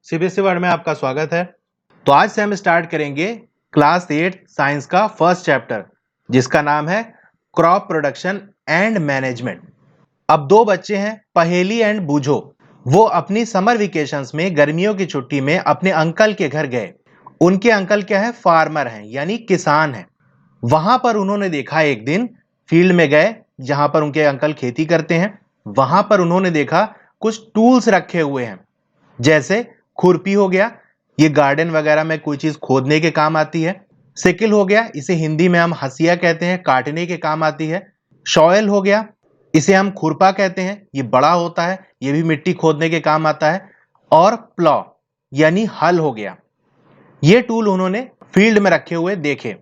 CBSE word में आपका स्वागत है। तो आज से हम स्टार्ट करेंगे क्लास 8 साइंस का फर्स्ट चैप्टर, जिसका नाम है क्रॉप प्रोडक्शन एंड मैनेजमेंट। अब दो बच्चे हैं, पहेली एंड बूझो। वो अपनी समर वेकेशंस में गर्मियों की छुट्टी में अपने अंकल के घर गए। उनके अंकल क्या है, फार्मर हैं, यानी किसान हैं। वहां पर उन्होंने देखा, एक दिन फील्ड में गए जहां पर उनके अंकल खेती करते हैं। वहां पर उन्होंने देखा कुछ टूल्स रखे हुए हैं, जैसे खुरपी हो गया, ये गार्डन वगैरह में कोई चीज खोदने के काम आती है। सिकिल हो गया, इसे हिंदी में हम हसिया कहते हैं, काटने के काम आती है। शॉयल हो गया, इसे हम खुरपा कहते हैं, ये बड़ा होता है, ये भी मिट्टी खोदने के काम आता है। और प्लॉ यानी हल हो गया। ये टूल उन्होंने फील्ड में रखे हुए देखे।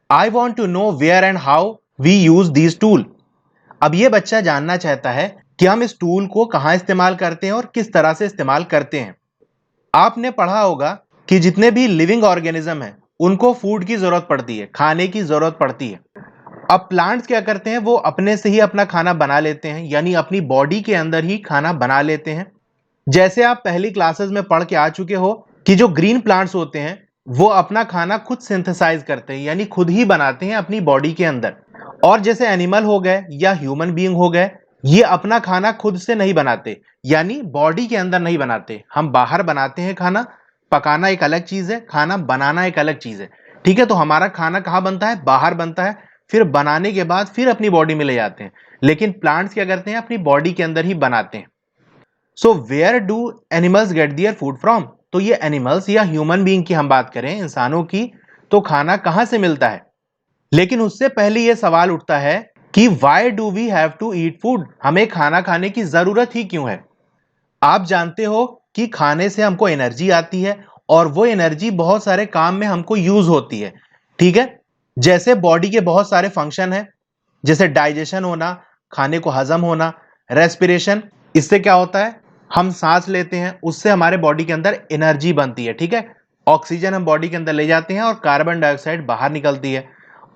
I want to know where and how we use these tool. अब ये बच्चा जानना चाहता है कि हम इस टूल को कहां इस्तेमाल करते हैं और किस तरह से इस्तेमाल करते हैं। आपने पढ़ा होगा कि जितने भी लिविंग ऑर्गेनिज्म हैं उनको फूड की जरूरत पड़ती है, खाने की जरूरत पड़ती है। अब प्लांट्स क्या करते हैं, वो अपने से ही अपना खाना बना लेते हैं, यानी अपनी बॉडी के अंदर ही खाना बना लेते हैं। जैसे आप पहली क्लासेस में पढ़ के आ चुके हो कि जो ग्रीन प्लांट्स होते हैं वो अपना खाना खुद सिंथेसाइज करते हैं, यानी खुद ही बनाते हैं अपनी बॉडी के अंदर। और जैसे एनिमल हो गए या ह्यूमन बीइंग हो गए, ये अपना खाना खुद से नहीं बनाते, यानी बॉडी के अंदर नहीं बनाते। हम बाहर बनाते हैं खाना। पकाना एक अलग चीज है, खाना बनाना एक अलग चीज है। ठीक है, तो हमारा खाना कहाँ बनता है, बाहर बनता है, फिर बनाने के बाद फिर अपनी बॉडी में ले जाते हैं। लेकिन प्लांट्स क्या करते हैं, अपनी बॉडी के अंदर ही बनाते हैं। So where do animals get their food from. तो ये एनिमल्स या ह्यूमन बीइंग की हम बात करें, इंसानों की, तो खाना कहां से मिलता है। लेकिन उससे पहले यह सवाल उठता है कि why do we have to eat food, हमें खाना खाने की जरूरत ही क्यों है। आप जानते हो कि खाने से हमको एनर्जी आती है और वो एनर्जी बहुत सारे काम में हमको यूज होती है। ठीक है, जैसे बॉडी के बहुत सारे फंक्शन है, जैसे डाइजेशन होना, खाने को हजम होना, रेस्पिरेशन, इससे क्या होता है, हम सांस लेते हैं, उससे हमारे बॉडी के अंदर एनर्जी बनती है। ठीक है, ऑक्सीजन हम बॉडी के अंदर ले जाते हैं और कार्बन डाइऑक्साइड बाहर निकलती है।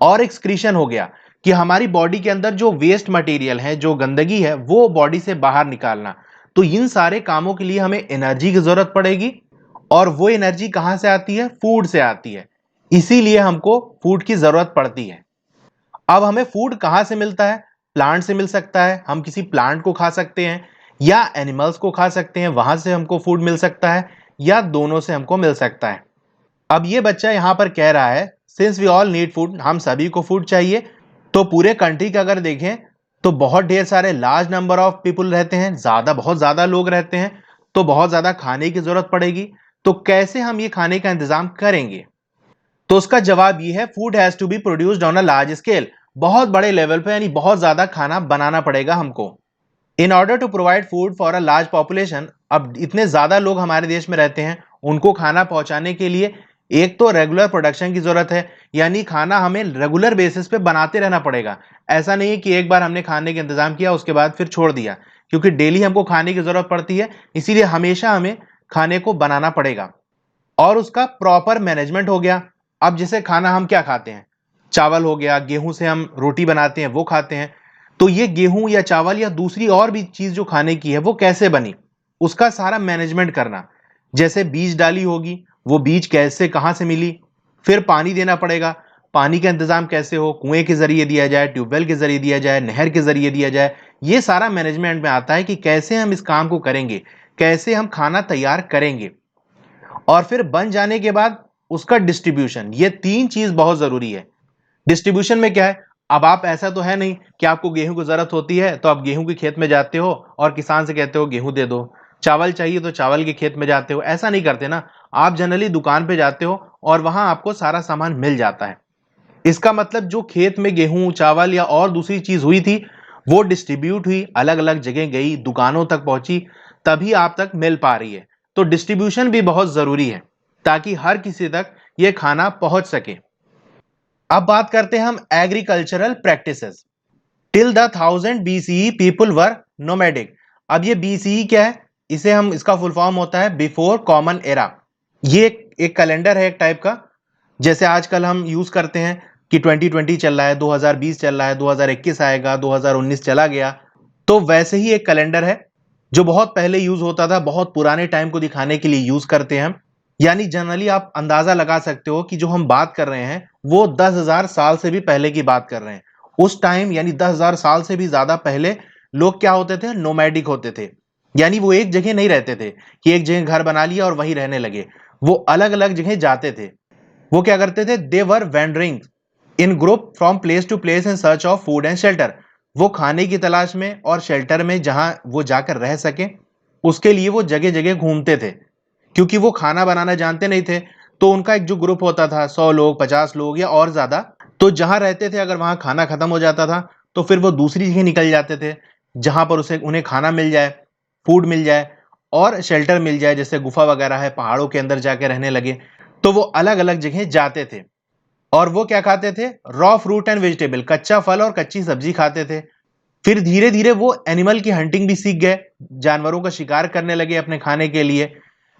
और एक्सक्रीशन हो गया कि हमारी बॉडी के अंदर जो वेस्ट मटेरियल है, जो गंदगी है, वो बॉडी से बाहर निकालना। तो इन सारे कामों के लिए हमें एनर्जी की जरूरत पड़ेगी, और वो एनर्जी कहां से आती है, फूड से आती है। इसीलिए हमको फूड की जरूरत पड़ती है। अब हमें फूड कहां से मिलता है, प्लांट से मिल सकता है, हम किसी प्लांट को खा सकते हैं, या एनिमल्स को खा सकते हैं, वहां से हमको फूड मिल सकता है, या दोनों से हमको मिल सकता है। अब ये बच्चा यहां पर कह रहा है, since we all need food, हम सभी को फूड चाहिए। तो पूरे कंट्री का अगर देखें तो बहुत ढेर सारे लार्ज नंबर ऑफ पीपल रहते हैं, बहुत ज्यादा लोग रहते हैं, तो बहुत ज्यादा खाने की जरूरत पड़ेगी। तो कैसे हम ये खाने का इंतजाम करेंगे। तो उसका जवाब ये है, food has to be produced on a large scale, बहुत बड़े लेवल पे, यानी बहुत ज्यादा खाना बनाना पड़ेगा हमको। In order to provide food for a large population, अब इतने ज्यादा लोग हमारे देश में रहते हैं, उनको खाना पहुंचाने के लिए एक तो रेगुलर प्रोडक्शन की जरूरत है, यानी खाना हमें रेगुलर बेसिस पे बनाते रहना पड़ेगा। ऐसा नहीं है कि एक बार हमने खाने का इंतजाम किया उसके बाद फिर छोड़ दिया, क्योंकि डेली हमको खाने की जरूरत पड़ती है, इसीलिए हमेशा हमें खाने को बनाना पड़ेगा। और उसका प्रॉपर मैनेजमेंट हो गया। अब जैसे खाना हम क्या खाते हैं, चावल हो गया, गेहूं से हम रोटी बनाते हैं, वो खाते हैं। तो ये गेहूं या चावल या दूसरी और भी चीज जो खाने की है वो कैसे बनी, उसका सारा मैनेजमेंट करना। जैसे बीज डाली होगी, वो बीज कैसे कहां से मिली, फिर पानी देना पड़ेगा, पानी का इंतजाम कैसे हो, कुएं के जरिए दिया जाए, ट्यूबवेल के जरिए दिया जाए, नहर के जरिए दिया जाए। ये सारा मैनेजमेंट में आता है कि कैसे हम इस काम को करेंगे, कैसे हम खाना तैयार करेंगे। और फिर बन जाने के बाद उसका डिस्ट्रीब्यूशन, ये तीन चीज बहुत जरूरी है। डिस्ट्रीब्यूशन में क्या है, अब आप ऐसा तो है नहीं कि आपको गेहूं की जरूरत होती है तो आप गेहूं के खेत में जाते हो और किसान से कहते हो गेहूं दे दो, चावल चाहिए तो चावल के खेत में जाते हो, ऐसा नहीं करते ना। आप जनरली दुकान पे जाते हो और वहां आपको सारा सामान मिल जाता है। इसका मतलब जो खेत में गेहूं, चावल या और दूसरी चीज हुई थी, वो डिस्ट्रीब्यूट हुई, अलग अलग जगह गई, दुकानों तक पहुंची, तभी आप तक मिल पा रही है। तो डिस्ट्रीब्यूशन भी बहुत जरूरी है, ताकि हर किसी तक ये खाना पहुंच सके। अब बात करते हैं हम agricultural practices. Till the 1000 BCE people were nomadic. अब ये बीसीई क्या है, इसे हम, इसका फुल फॉर्म होता है बिफोर कॉमन एरा। ये एक कैलेंडर है एक टाइप का, जैसे आजकल हम यूज करते हैं कि 2020 चल रहा है, 2020 चल रहा है, 2021 आएगा, 2019 चला गया, तो वैसे ही एक कैलेंडर है। जो बहुत पहले यूज होता था, बहुत पुराने टाइम को दिखाने के लिए यूज करते हैं हम। यानी जनरली आप अंदाजा लगा सकते हो कि जो हम बात कर रहे हैं वो 10,000 साल से भी पहले की बात कर रहे हैं। उस टाइम यानी 10,000 साल से भी ज्यादा पहले लोग क्या होते थे, नोमैडिक होते थे। यानी वो एक जगह नहीं रहते थे कि एक जगह घर बना लिया और वहीं रहने लगे, वो अलग अलग जगह जाते थे। वो क्या करते थे, they were wandering in group from place to place in search of food and shelter. वो खाने की तलाश में और शेल्टर में जहां वो जाकर रह सके, उसके लिए वो जगह जगह घूमते थे। क्योंकि वो खाना बनाना जानते नहीं थे, तो उनका एक जो ग्रुप होता था, 100 लोग, 50 लोग या और ज्यादा, तो जहां रहते थे अगर वहां खाना खत्म हो जाता था तो फिर वो दूसरी जगह निकल जाते थे जहां पर उसे उन्हें खाना मिल जाए, फूड मिल जाए और शेल्टर मिल जाए, जैसे गुफा वगैरह है, पहाड़ों के अंदर जाके रहने लगे। तो वो अलग अलग जगह जाते थे। और वो क्या खाते थे, रॉ फ्रूट एंड वेजिटेबल, कच्चा फल और कच्ची सब्जी खाते थे। फिर धीरे धीरे वो एनिमल की हंटिंग भी सीख गए, जानवरों का शिकार करने लगे अपने खाने के लिए।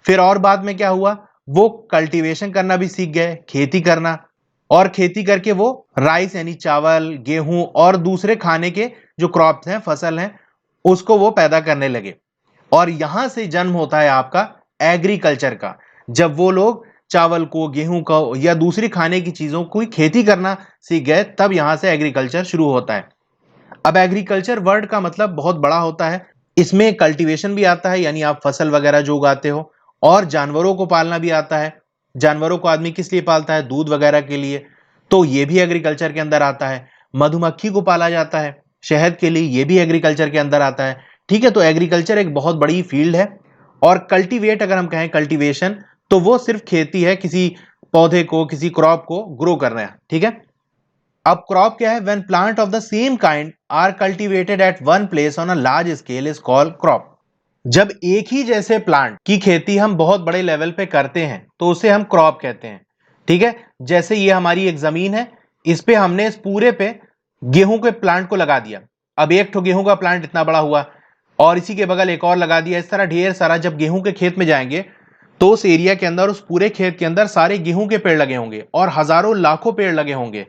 फिर और बाद में क्या हुआ, वो कल्टीवेशन करना भी सीख गए, खेती करना। और खेती करके वो राइस यानी चावल, गेहूं और दूसरे खाने के जो क्रॉप्स हैं, फसल हैं, उसको वो पैदा करने लगे। और यहां से जन्म होता है आपका एग्रीकल्चर का। जब वो लोग चावल को, गेहूं को या दूसरी खाने की चीजों की खेती करना सीख गए, तब यहां से एग्रीकल्चर शुरू होता है। अब एग्रीकल्चर वर्ड का मतलब बहुत बड़ा होता है। इसमें कल्टीवेशन भी आता है, यानी आप फसल वगैरह जो उगाते हो, और जानवरों को पालना भी आता है। जानवरों को आदमी किस लिए पालता है, दूध वगैरह के लिए, तो ये भी एग्रीकल्चर के अंदर आता है। मधुमक्खी को पाला जाता है शहद के लिए, ये भी एग्रीकल्चर के अंदर आता है। ठीक है, तो एग्रीकल्चर एक बहुत बड़ी फील्ड है। और कल्टीवेट अगर हम कहें, कल्टीवेशन, तो वो सिर्फ खेती है, किसी पौधे को, किसी क्रॉप को ग्रो करना है। ठीक है, अब क्रॉप क्या है, when plant of the same kind are cultivated at one place on a large scale is called crop. जब एक ही जैसे प्लांट की खेती हम बहुत बड़े लेवल पे करते हैं तो उसे हम क्रॉप कहते हैं। ठीक है, जैसे ये हमारी एक जमीन है, इस पे हमने इस पूरे पे गेहूं के प्लांट को लगा दिया। अब एक ठो गेहूं का प्लांट इतना बड़ा हुआ, और इसी के बगल एक और लगा दिया, इस तरह ढेर सारा। जब गेहूं के खेत में जाएंगे तो उस एरिया के अंदर, उस पूरे खेत के अंदर सारे गेहूं के पेड़ लगे होंगे और हजारों लाखों पेड़ लगे होंगे।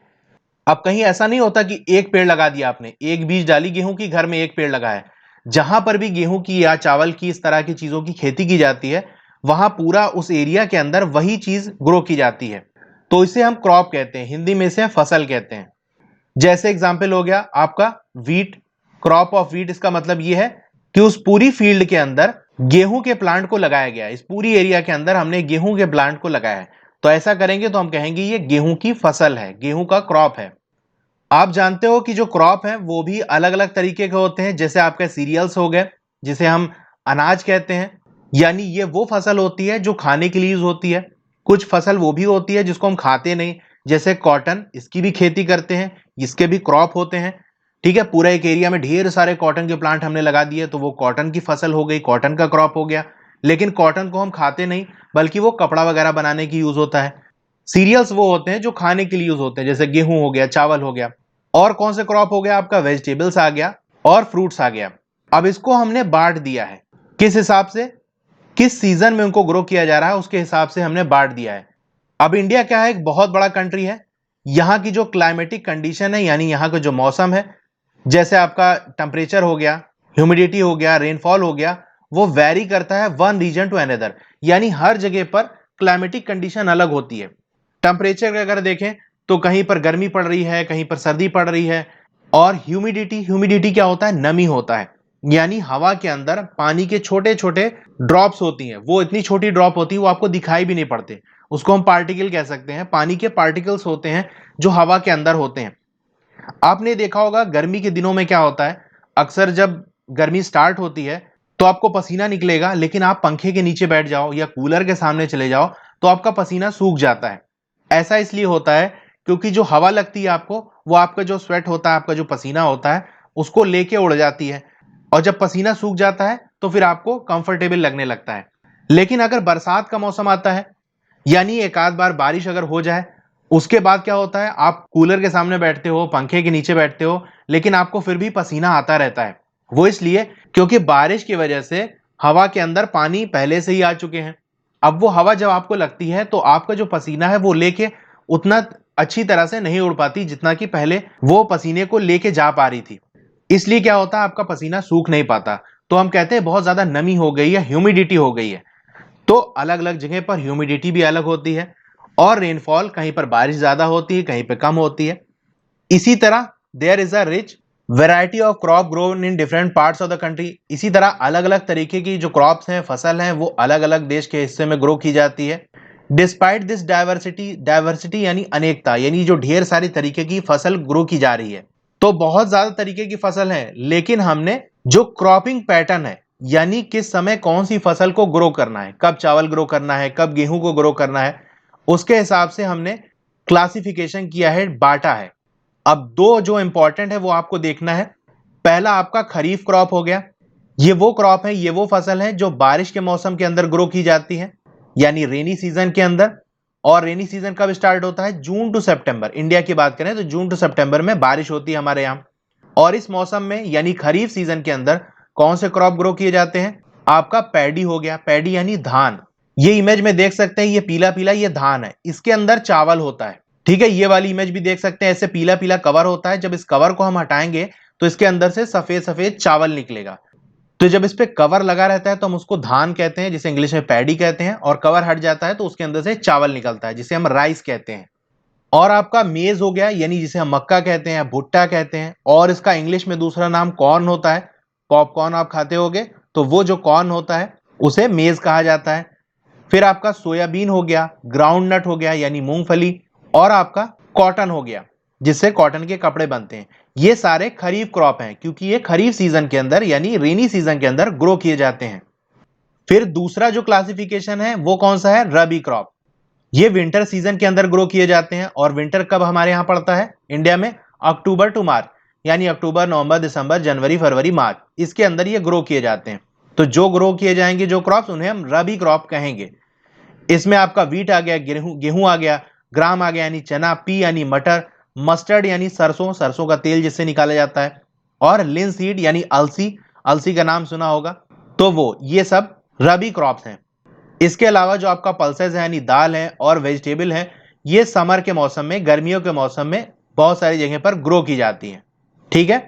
अब कहीं ऐसा नहीं होता कि एक पेड़ लगा दिया आपने, एक बीज डाली गेहूं की, घर में एक पेड़ लगा है। जहां पर भी गेहूं की या चावल की, इस तरह की चीजों की खेती की जाती है, वहां पूरा उस एरिया के अंदर वही चीज ग्रो की जाती है। तो इसे हम क्रॉप कहते हैं, हिंदी में इसे फसल कहते हैं। जैसे एग्जाम्पल हो गया आपका वीट, क्रॉप ऑफ वीट, इसका मतलब यह है कि उस पूरी फील्ड के अंदर गेहूं के प्लांट को लगाया गया। इस पूरी एरिया के अंदर हमने गेहूं के प्लांट को लगाया है, तो ऐसा करेंगे तो हम कहेंगे ये गेहूं की फसल है, गेहूं का क्रॉप है। आप जानते हो कि जो क्रॉप है वो भी अलग अलग तरीके के होते हैं। जैसे आपके सीरियल्स हो गए, जिसे हम अनाज कहते हैं, यानी ये वो फसल होती है जो खाने के लिए यूज होती है। कुछ फसल वो भी होती है जिसको हम खाते नहीं, जैसे कॉटन, इसकी भी खेती करते हैं, इसके भी क्रॉप होते हैं। ठीक है, पूरा एक एरिया में ढेर सारे कॉटन के प्लांट हमने लगा दिए तो वो कॉटन की फसल हो गई, कॉटन का क्रॉप हो गया। लेकिन कॉटन को हम खाते नहीं, बल्कि वो कपड़ा वगैरह बनाने की यूज होता है। सीरियल्स वो होते हैं जो खाने के लिए यूज होते हैं, जैसे गेहूं हो गया, चावल हो गया। और कौन से क्रॉप हो गया आपका, वेजिटेबल्स आ गया और फ्रूट्स आ गया। अब इसको हमने बांट दिया है, किस हिसाब से, किस सीजन में उनको ग्रो किया जा रहा है उसके हिसाब से हमने बांट दिया है। अब इंडिया क्या है, एक बहुत बड़ा कंट्री है। यहाँ की जो क्लाइमेटिक कंडीशन है, यानी यहाँ का जो मौसम है, जैसे आपका टेम्परेचर हो गया, ह्यूमिडिटी हो गया, रेनफॉल हो गया, वो वेरी करता है वन रीजन टू अनदर। यानी हर जगह पर क्लाइमेटिक कंडीशन अलग होती है। टेम्परेचर अगर देखें तो कहीं पर गर्मी पड़ रही है, कहीं पर सर्दी पड़ रही है। और ह्यूमिडिटी, ह्यूमिडिटी क्या होता है, नमी होता है। यानी हवा के अंदर पानी के छोटे छोटे ड्रॉप्स होती हैं, वो इतनी छोटी ड्रॉप होती है वो आपको दिखाई भी नहीं पड़ते, उसको हम पार्टिकल कह सकते हैं। पानी के पार्टिकल्स होते हैं जो हवा के अंदर होते हैं। आपने देखा होगा गर्मी के दिनों में क्या होता है, अक्सर जब गर्मी स्टार्ट होती है तो आपको पसीना निकलेगा, लेकिन आप पंखे के नीचे बैठ जाओ या कूलर के सामने चले जाओ तो आपका पसीना सूख जाता है। ऐसा इसलिए होता है क्योंकि जो हवा लगती है आपको, वो आपका जो स्वेट होता है, आपका जो पसीना होता है, उसको लेके उड़ जाती है। और जब पसीना सूख जाता है तो फिर आपको कंफर्टेबल लगने लगता है। लेकिन अगर बरसात का मौसम आता है, यानी एक आध बार बारिश अगर हो जाए, उसके बाद क्या होता है, आप कूलर के सामने बैठते हो, पंखे के नीचे बैठते हो, लेकिन आपको फिर भी पसीना आता रहता है। वो इसलिए क्योंकि बारिश की वजह से हवा के अंदर पानी पहले से ही आ चुके हैं। अब वो हवा जब आपको लगती है तो आपका जो पसीना है वो लेके उतना अच्छी तरह से नहीं उड़ पाती जितना कि पहले वो पसीने को लेके जा पा रही थी। इसलिए क्या होता है, आपका पसीना सूख नहीं पाता। तो हम कहते हैं बहुत ज्यादा नमी हो गई है, ह्यूमिडिटी हो गई है। तो अलग अलग जगह पर ह्यूमिडिटी भी अलग होती है और रेनफॉल, कहीं पर बारिश ज्यादा होती है, कहीं पर कम होती है। इसी तरह there is a rich variety of crop grown in different parts of the country. इसी तरह अलग अलग तरीके की जो क्रॉप्स हैं, फसल हैं, वो अलग अलग देश के हिस्से में ग्रो की जाती है। डिस्पाइट दिस डाइवर्सिटी, डाइवर्सिटी यानी अनेकता, यानी जो ढेर सारी तरीके की फसल ग्रो की जा रही है, तो बहुत ज्यादा तरीके की फसल है, लेकिन हमने जो क्रॉपिंग पैटर्न है, यानी किस समय कौन सी फसल को ग्रो करना है, कब चावल ग्रो करना है, कब गेहूं को ग्रो करना है, उसके हिसाब से हमने क्लासिफिकेशन किया है, बांटा है। अब दो जो इंपॉर्टेंट है वो आपको देखना है। पहला आपका खरीफ क्रॉप हो गया। ये वो क्रॉप है, ये वो फसल है जो बारिश के मौसम के अंदर ग्रो की जाती है, यानी रेनी सीजन के अंदर। और रेनी सीजन कब स्टार्ट होता है? जून टू सितंबर। इंडिया की बात करें तो जून टू सितंबर में बारिश होती है हमारे यहाँ। और इस मौसम में यानी खरीफ सीजन के अंदर कौन से क्रॉप ग्रो किए जाते हैं? आपका पैडी हो गया। पैडी यानी धान। ये इमेज में देख सकते हैं, ये पीला पीला ये धान है, इसके अंदर चावल होता है। ठीक है, ये वाली इमेज भी देख सकते हैं, ऐसे पीला पीला कवर होता है। जब इस कवर को हम हटाएंगे तो इसके अंदर से सफेद सफेद चावल निकलेगा। तो जब इस पे कवर लगा रहता है तो हम उसको धान कहते हैं, जिसे इंग्लिश में पैडी कहते हैं। और कवर हट जाता है तो उसके अंदर से चावल निकलता है, जिसे हम राइस कहते हैं। और आपका मेज हो गया, यानी जिसे हम मक्का कहते हैं, भुट्टा कहते हैं। और इसका इंग्लिश में दूसरा नाम कॉर्न होता है। पॉपकॉर्न आप खाते होगे, तो वो जो कॉर्न होता है उसे मेज कहा जाता है। फिर आपका सोयाबीन हो गया, ग्राउंड नट हो गया यानी मूंगफली, और आपका कॉटन हो गया, जिससे कॉटन के कपड़े बनते हैं। ये सारे खरीफ क्रॉप हैं, क्योंकि ये खरीफ सीजन के अंदर यानी रेनी सीजन के अंदर ग्रो किए जाते हैं। फिर दूसरा जो क्लासिफिकेशन है वो कौन सा है? रबी क्रॉप। ये विंटर सीजन के अंदर ग्रो किए जाते हैं। और विंटर कब हमारे यहां पड़ता है इंडिया में? अक्टूबर टू मार्च, यानी अक्टूबर, नवंबर, दिसंबर, जनवरी, फरवरी, मार्च, इसके अंदर ये ग्रो किए जाते हैं। तो जो ग्रो किए जाएंगे जो क्रॉप्स, उन्हें हम रबी क्रॉप कहेंगे। इसमें आपका वीट आ गया, गेहूं आ गया, ग्राम आ गया यानी चना, पी यानी मटर, मस्टर्ड यानी सरसों, सरसों का तेल जिससे निकाला जाता है, और लिनसीड यानी अलसी, अलसी का नाम सुना होगा। तो वो ये सब रबी क्रॉप्स हैं। इसके अलावा जो आपका पल्सेस है यानी दाल है और वेजिटेबल है, ये समर के मौसम में, गर्मियों के मौसम में बहुत सारी जगह पर ग्रो की जाती हैं। ठीक है,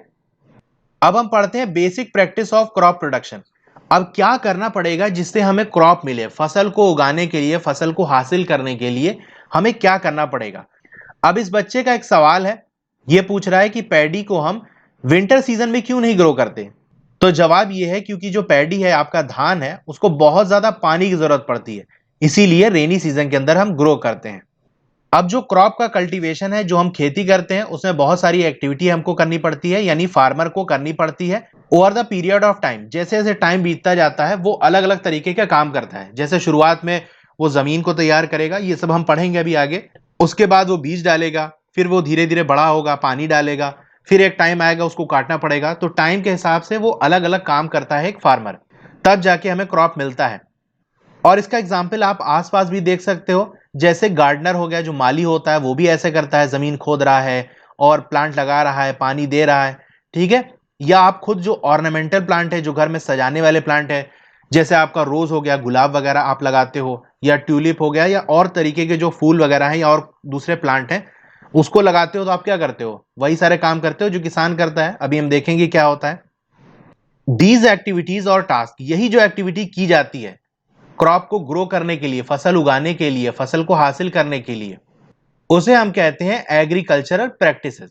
अब हम पढ़ते हैं basic practice of crop production. अब क्या करना पड़ेगा जिससे हमें क्रॉप मिले? फसल को उगाने के लिए, फसल को हासिल करने के लिए हमें क्या करना पड़ेगा? अब इस बच्चे का एक सवाल है, यह पूछ रहा है कि पैडी को हम विंटर सीजन में क्यों नहीं ग्रो करते? तो जवाब यह है, क्योंकि जो पैडी है, आपका धान है, उसको बहुत ज्यादा पानी की जरूरत पड़ती है, इसीलिए रेनी सीजन के अंदर हम ग्रो करते हैं। अब जो क्रॉप का कल्टीवेशन है, जो हम खेती करते हैं, उसमें बहुत सारी एक्टिविटी हमको करनी पड़ती है, यानी फार्मर को करनी पड़ती है over the period of time. जैसे जैसे टाइम बीतता जाता है वो अलग अलग तरीके का काम करता है। जैसे शुरुआत में वो जमीन को तैयार करेगा, ये सब हम पढ़ेंगे अभी आगे। उसके बाद वो बीज डालेगा, फिर वो धीरे धीरे बड़ा होगा, पानी डालेगा, फिर एक टाइम आएगा उसको काटना पड़ेगा। तो टाइम के हिसाब से वो अलग अलग काम करता है एक फार्मर, तब जाके हमें क्रॉप मिलता है। और इसका एग्जाम्पल आप आसपास भी देख सकते हो। जैसे गार्डनर हो गया, जो माली होता है, वो भी ऐसे करता है, जमीन खोद रहा है और प्लांट लगा रहा है, पानी दे रहा है। ठीक है, या आप खुद जो ऑर्नामेंटल प्लांट है, जो घर में सजाने वाले प्लांट है, जैसे आपका रोज हो गया, गुलाब वगैरह आप लगाते हो, या ट्यूलिप हो गया, या और तरीके के जो फूल वगैरह हैं, या और दूसरे प्लांट हैं, उसको लगाते हो, तो आप क्या करते हो? वही सारे काम करते हो जो किसान करता है। अभी हम देखेंगे क्या होता है। दीज एक्टिविटीज और टास्क, यही जो एक्टिविटी की जाती है क्रॉप को ग्रो करने के लिए, फसल उगाने के लिए, फसल को हासिल करने के लिए, उसे हम कहते हैं एग्रीकल्चरल प्रैक्टिसेस।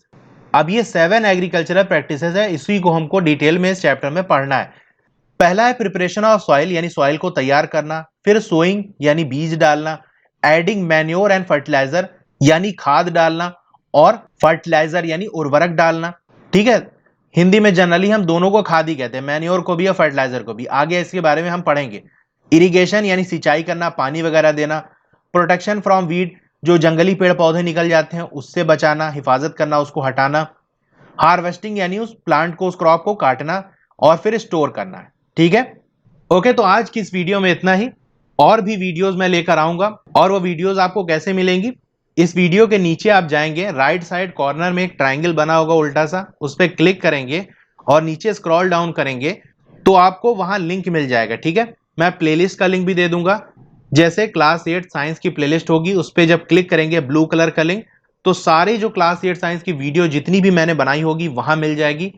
अब ये 7 एग्रीकल्चरल प्रैक्टिसेस है, इसी को हमको डिटेल में इस चैप्टर में पढ़ना है। पहला है प्रिपरेशन ऑफ सॉइल, यानी सॉइल को तैयार करना। फिर सोइंग यानी बीज डालना। एडिंग मैन्योर एंड फर्टिलाइजर, यानी खाद डालना, और फर्टिलाइजर यानी उर्वरक डालना। ठीक है, हिंदी में जनरली हम दोनों को खाद ही कहते हैं, मैन्योर को भी और फर्टिलाइजर को भी। आगे इसके बारे में हम पढ़ेंगे। इरिगेशन यानी सिंचाई करना, पानी वगैरह देना। प्रोटेक्शन फ्रॉम वीड, जो जंगली पेड़ पौधे निकल जाते हैं उससे बचाना, हिफाजत करना, उसको हटाना। हार्वेस्टिंग यानी उस प्लांट को, उस क्रॉप को काटना और फिर स्टोर करना है। ठीक है, ओके, तो आज की इस वीडियो में इतना ही। और भी वीडियोस मैं लेकर आऊंगा, और वो वीडियोस आपको कैसे मिलेंगी? इस वीडियो के नीचे आप जाएंगे, राइट साइड कॉर्नर में एक ट्राइंगल बना होगा उल्टा सा, उस पर क्लिक करेंगे और नीचे स्क्रॉल डाउन करेंगे तो आपको वहां लिंक मिल जाएगा। ठीक है, मैं प्लेलिस्ट का लिंक भी दे दूंगा। जैसे क्लास 8 साइंस की प्लेलिस्ट होगी, उस पर जब क्लिक करेंगे ब्लू कलर का लिंक, तो सारी जो क्लास 8 साइंस की वीडियो जितनी भी मैंने बनाई होगी वहां मिल जाएगी।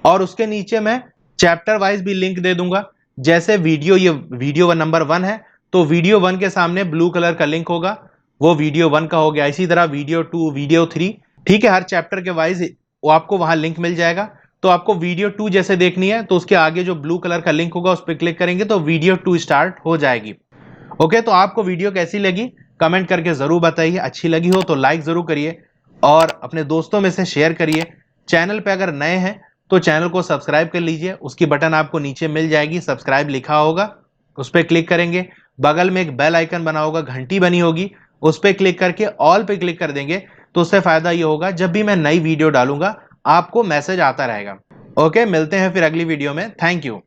और उसके नीचे मैं चैप्टर वाइज भी लिंक दे दूंगा। जैसे ये वीडियो नंबर 1 है तो वीडियो 1 के सामने ब्लू कलर का लिंक होगा, वो वीडियो 1 का हो गया। इसी तरह वीडियो 2, वीडियो 3, ठीक है, हर चैप्टर के वाइज वो आपको वहां लिंक मिल जाएगा। तो आपको वीडियो 2 जैसे देखनी है तो उसके आगे जो ब्लू कलर का लिंक होगा उस पर क्लिक करेंगे तो वीडियो 2 स्टार्ट हो जाएगी। ओके, तो आपको वीडियो कैसी लगी कमेंट करके जरूर बताइए। अच्छी लगी हो तो लाइक जरूर करिए और अपने दोस्तों में से शेयर करिए। चैनल पे अगर नए हैं तो चैनल को सब्सक्राइब कर लीजिए, उसकी बटन आपको नीचे मिल जाएगी, सब्सक्राइब लिखा होगा, उस पर क्लिक करेंगे। बगल में एक बेल आइकन बना होगा, घंटी बनी होगी, उस पर क्लिक करके ऑल पे क्लिक कर देंगे तो उससे फायदा ये होगा जब भी मैं नई वीडियो डालूंगा आपको मैसेज आता रहेगा। ओके, मिलते हैं फिर अगली वीडियो में। Thank you.